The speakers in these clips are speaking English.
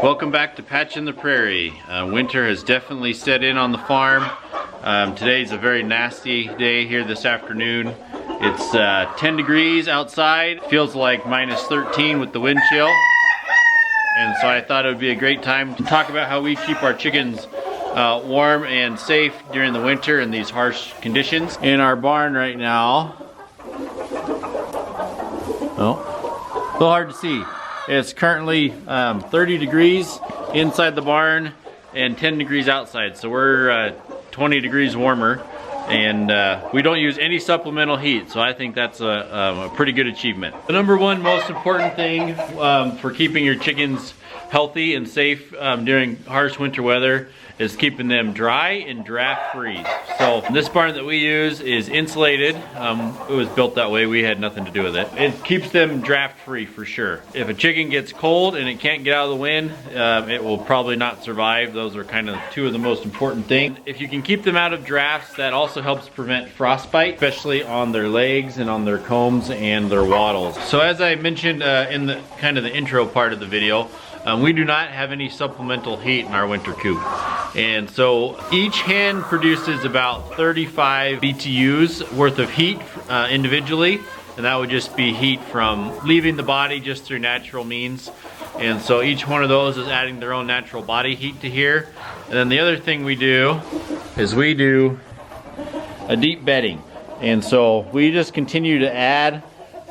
Welcome back to Patch in the Prairie. Winter has definitely set in on the farm. Today's a very nasty day here this afternoon. It's 10 degrees outside. Feels like minus 13 with the wind chill. And so I thought it would be a great time to talk about how we keep our chickens warm and safe during the winter in these harsh conditions. In our barn right now, a little hard to see. It's currently 30 degrees inside the barn and 10 degrees outside. So we're 20 degrees warmer, and we don't use any supplemental heat. So I think that's a pretty good achievement. The number one most important thing for keeping your chickens healthy and safe during harsh winter weather is keeping them dry and draft free. So this barn that we use is insulated. It was built that way. We had nothing to do with it. It keeps them draft free for sure. If a chicken gets cold and it can't get out of the wind, it will probably not survive. Those are kind of two of the most important things. If you can keep them out of drafts, that also helps prevent frostbite, especially on their legs and on their combs and their wattles. So as I mentioned in the kind of the intro part of the video, we do not have any supplemental heat in our winter coop. And so each hen produces about 35 BTUs worth of heat individually, and that would just be heat from leaving the body just through natural means. And so each one of those is adding their own natural body heat to here. And then the other thing we do is we do a deep bedding. And so we just continue to add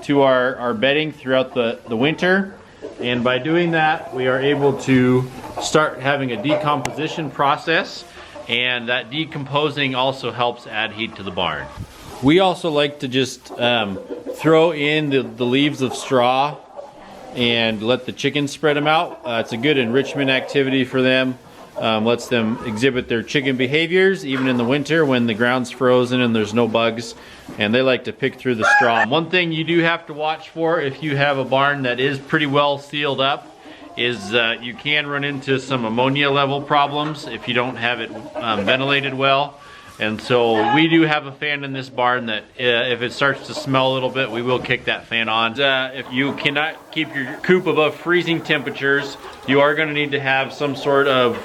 to our bedding throughout the winter. And by doing that, we are able to start having a decomposition process, and that decomposing also helps add heat to the barn. We also like to just throw in the leaves of straw and let the chickens spread them out. It's a good enrichment activity for them. Lets them exhibit their chicken behaviors even in the winter when the ground's frozen and there's no bugs, and they like to pick through the straw. One thing you do have to watch for if you have a barn that is pretty well sealed up is you can run into some ammonia level problems if you don't have it ventilated well. And so we do have a fan in this barn that if it starts to smell a little bit, we will kick that fan on. If you cannot keep your coop above freezing temperatures, you are going to need to have some sort of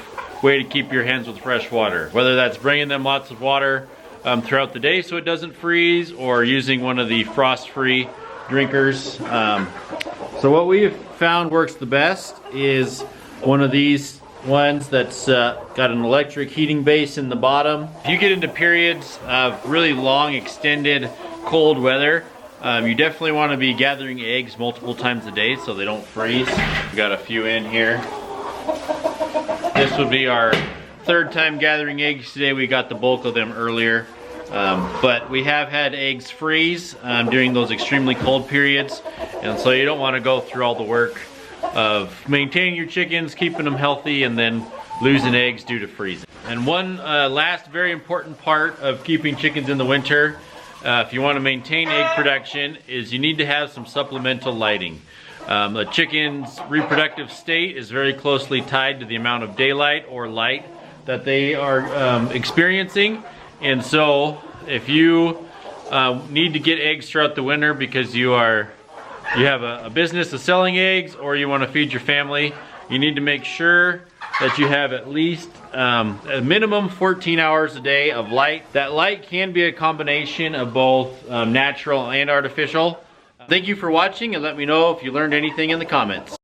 way to keep your hens with fresh water. Whether that's bringing them lots of water throughout the day so it doesn't freeze, or using one of the frost-free drinkers. So what we've found works the best is one of these ones that's got an electric heating base in the bottom. If you get into periods of really long extended cold weather, you definitely want to be gathering eggs multiple times a day so they don't freeze. We got a few in here. This would be our third time gathering eggs today. We got the bulk of them earlier. But we have had eggs freeze during those extremely cold periods. And so you don't want to go through all the work of maintaining your chickens, keeping them healthy, and then losing eggs due to freezing. And one last very important part of keeping chickens in the winter, if you want to maintain egg production, is you need to have some supplemental lighting. The chicken's reproductive state is very closely tied to the amount of daylight or light that they are experiencing. And so if you need to get eggs throughout the winter because you have a business of selling eggs, or you want to feed your family, you need to make sure that you have at least a minimum 14 hours a day of light. That light can be a combination of both natural and artificial. Thank you for watching, and let me know if you learned anything in the comments.